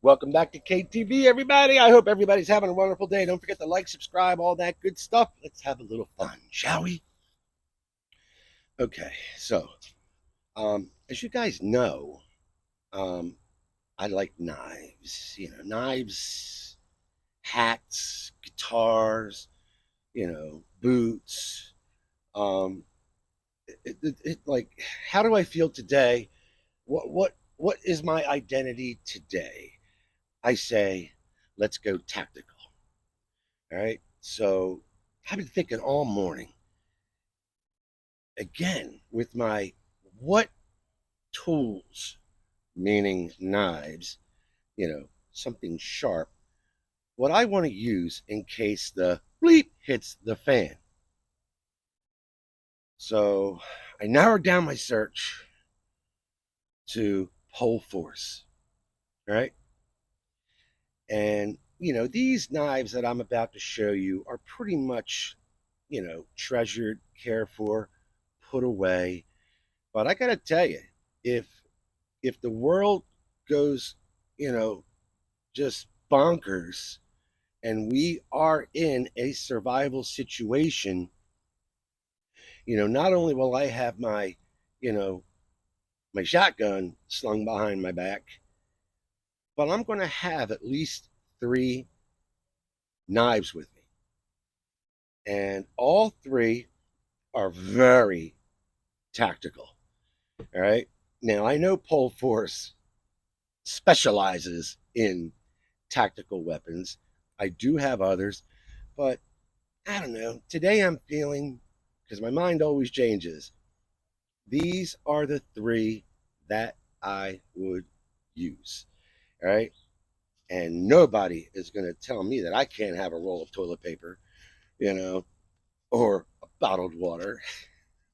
Welcome back to KTV, everybody. I hope everybody's having a wonderful day. Don't forget to like, subscribe, all that good stuff. Let's have a little fun, shall we? Okay, so as you guys know, um, I like knives. Knives, hats, guitars. Boots. Um, like, how do I feel today? What is my identity today? I say, let's go tactical. All right. So I've been thinking all morning again with my what tools, meaning knives, something sharp, what I want to use in case the bleep hits the fan. So I narrowed down my search to Pohl Force, right? And, these knives that I'm about to show you are pretty much, treasured, cared for, put away. But I got to tell you, if if the world goes, you know, just bonkers and we are in a survival situation, not only will I have my, you know, my shotgun slung behind my back, but I'm going to have at least three knives with me. And all three are very tactical. All right. Now, I know Pohl Force specializes in tactical weapons. I do have others, but I don't know. Today I'm feeling, because my mind always changes, these are the three that I would use. All right. And nobody is going to tell me that I can't have a roll of toilet paper, you know, or bottled water.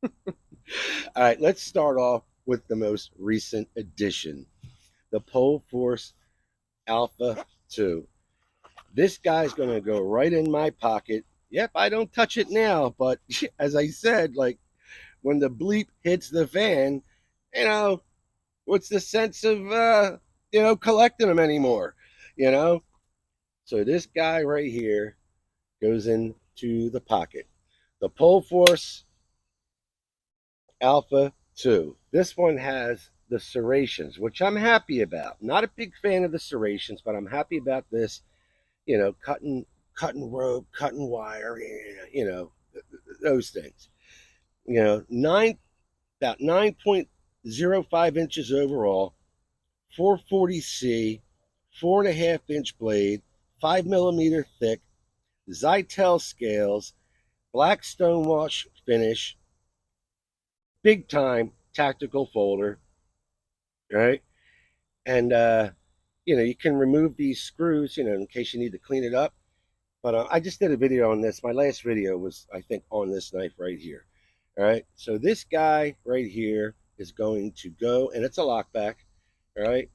All right. Let's start off with the most recent addition, the Pohl Force Alpha 2. This guy's going to go right in my pocket. Yep, I don't touch it now, but as I said, like when the bleep hits the fan, you know, what's the sense of collecting them anymore? You know? So this guy right here goes into the pocket. The Pohl Force Alpha 2. This one has the serrations, which I'm happy about. Not a big fan of the serrations, but I'm happy about this, cutting rope, cutting wire, those things. Nine about 9.05 inches overall, 440C, 4.5 inch blade, 5 millimeter thick, Zytel scales, black stonewash finish, big time tactical folder, right? And you can remove these screws, in case you need to clean it up. But I just did a video on this. My last video was, I think, on this knife right here. All right. So this guy right here is going to go, and it's a lockback. All right.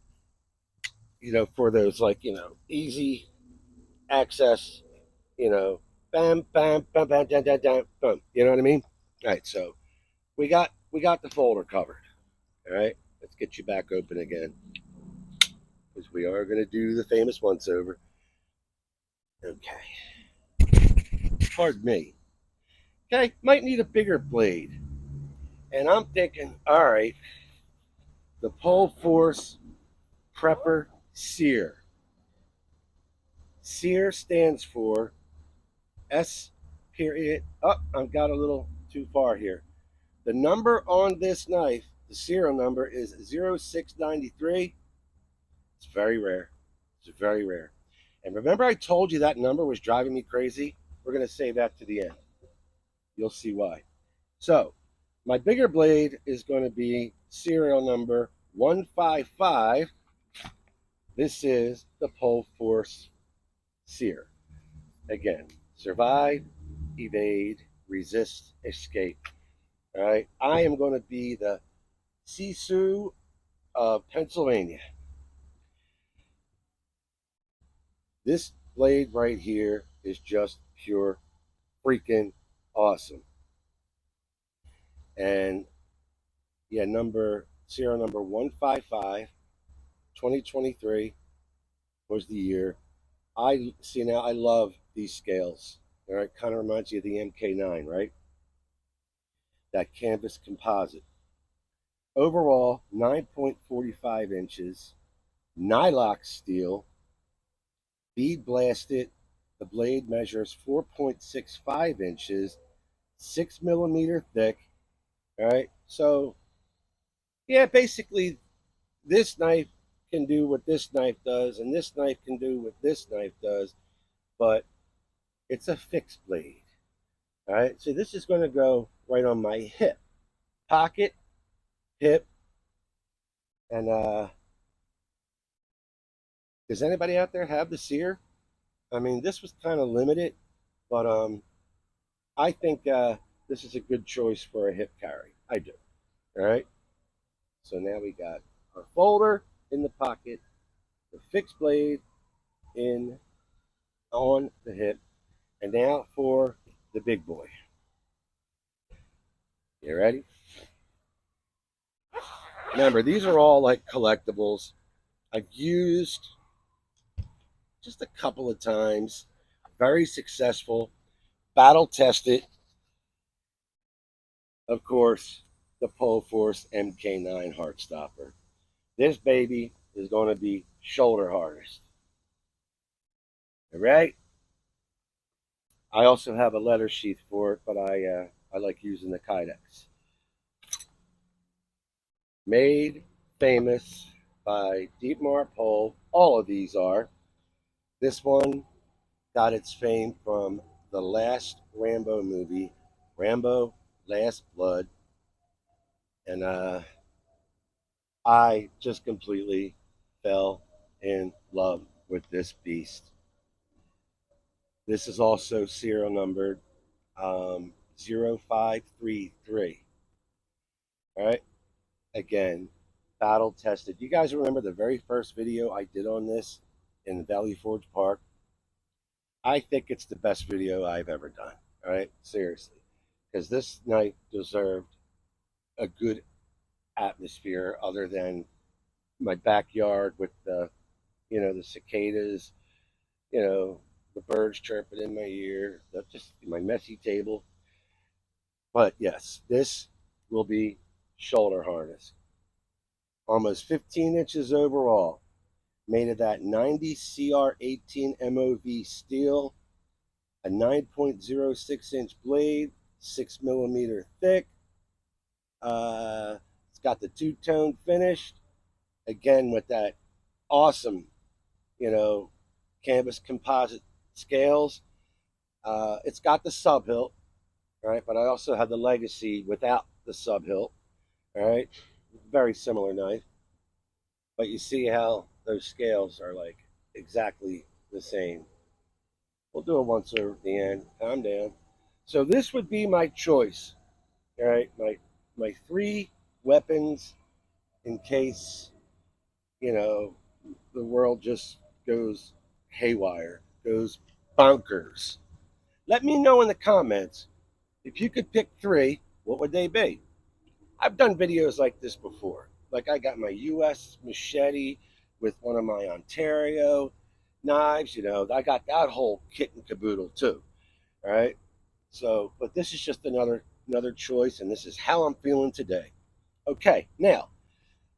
For those like, easy access, bam, bam, bam, bam, bam, bam, bam, boom. You know what I mean? All right. So we got the folder covered. All right. Let's get you back open again, because we are going to do the famous once over. Okay. Pardon me. Okay. Might need a bigger blade. And I'm thinking, all right, the Pohl Force Prepper Sear. Sear stands for S period. Oh, I've got a little too far here. The number on this knife, the serial number is 0693. It's very rare. It's very rare. And remember, I told you that number was driving me crazy? We're going to save that to the end. You'll see why. So, my bigger blade is going to be serial number 155. This is the Pohl Force Sear. Again, survive, evade, resist, escape. All right. I am going to be the Sisu of Pennsylvania. This blade right here is just pure freaking awesome. And yeah, serial number 155, 2023. was the year. I see now. I love these scales. All right, kind of reminds you of the MK9, right? That canvas composite. Overall, 9.45 inches, nylock steel, bead blasted. The blade measures 4.65 inches, 6 millimeter thick. All right, so yeah, basically, this knife can do what this knife does, and this knife can do what this knife does, but it's a fixed blade. All right, so this is going to go right on my hip, pocket, hip, and does anybody out there have the Sear? I mean, this was kind of limited, but I think this is a good choice for a hip carry. I do. All right. So now we got our folder in the pocket, the fixed blade in on the hip, and now for the big boy. You ready? Remember, these are all like collectibles. I've used just a couple of times. Very successful. Battle tested. Of course, the Pohl Force MK9 Heartstopper. This baby is going to be shoulder harnessed. All right? I also have a letter sheath for it, but I like using the Kydex. Made famous by Dietmar Pohl. All of these are. This one got its fame from the last Rambo movie, Rambo Last Blood. And I just completely fell in love with this beast. This is also serial numbered 0533. All right. Again, battle tested. You guys remember the very first video I did on this in Valley Forge Park? I think it's the best video I've ever done. All right. Seriously. Because this night deserved a good atmosphere other than my backyard with the cicadas, the birds chirping in my ear, just my messy table. But yes, this will be shoulder harness. Almost 15 inches overall, made of that 90 CR18 MOV steel, a 9.06-inch blade, 6 millimeter thick. It's got the two-tone finish, again with that awesome, canvas composite scales. It's got the sub hilt, right? But I also have the Legacy without the sub hilt, all right? Very similar knife, but you see how those scales are like exactly the same. We'll do it once over at the end. Calm down. So this would be my choice, all right? My three weapons in case the world just goes haywire, goes bonkers. Let me know in the comments if you could pick three, what would they be? I've done videos like this before. Like I got my US machete with one of my Ontario knives, I got that whole kit and caboodle too. All right. So, but this is just another choice, and this is how I'm feeling today. Okay, now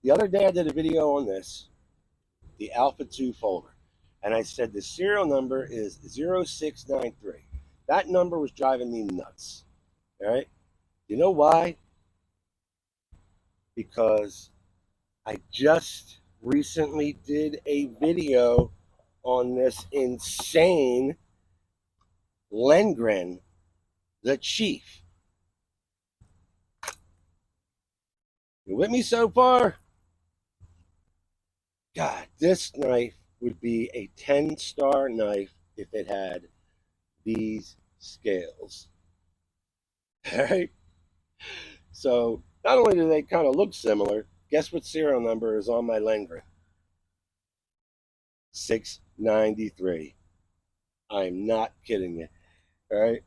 the other day I did a video on this, the Alpha 2 folder, and I said the serial number is 0693. That number was driving me nuts. All right. You know why? Because I just recently did a video on this insane Lengren, the Chief. You with me so far? God, this knife would be a 10-star knife if it had these scales. All right. So not only do they kind of look similar, guess what serial number is on my Lengren? 693. I'm not kidding you. All right.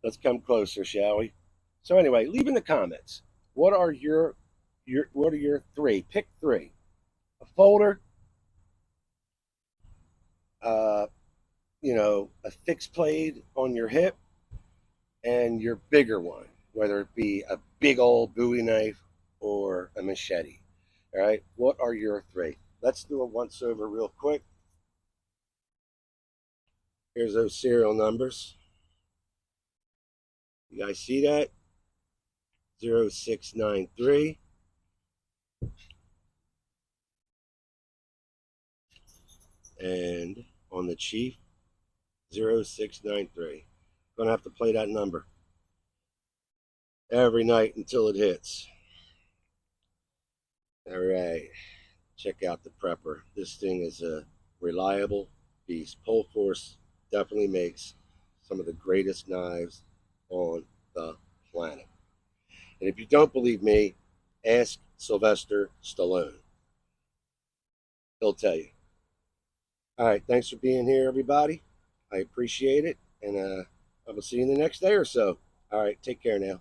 Let's come closer, shall we? So anyway, leave in the comments. What are your three? Pick three. A folder, uh, a fixed blade on your hip and your bigger one, whether it be a big old Bowie knife or a machete. All right, what are your three? Let's do a once over real quick. Here's those serial numbers. You guys see that? 0693. And on the Chief, 0693. Gonna have to play that number every night until it hits. All right, check out the prepper. This thing is a reliable beast. Pohl Force definitely makes some of the greatest knives on the planet. And if you don't believe me, ask Sylvester Stallone. He'll tell you. All right, thanks for being here, everybody. I appreciate it, and I will see you in the next day or so. All right, take care now.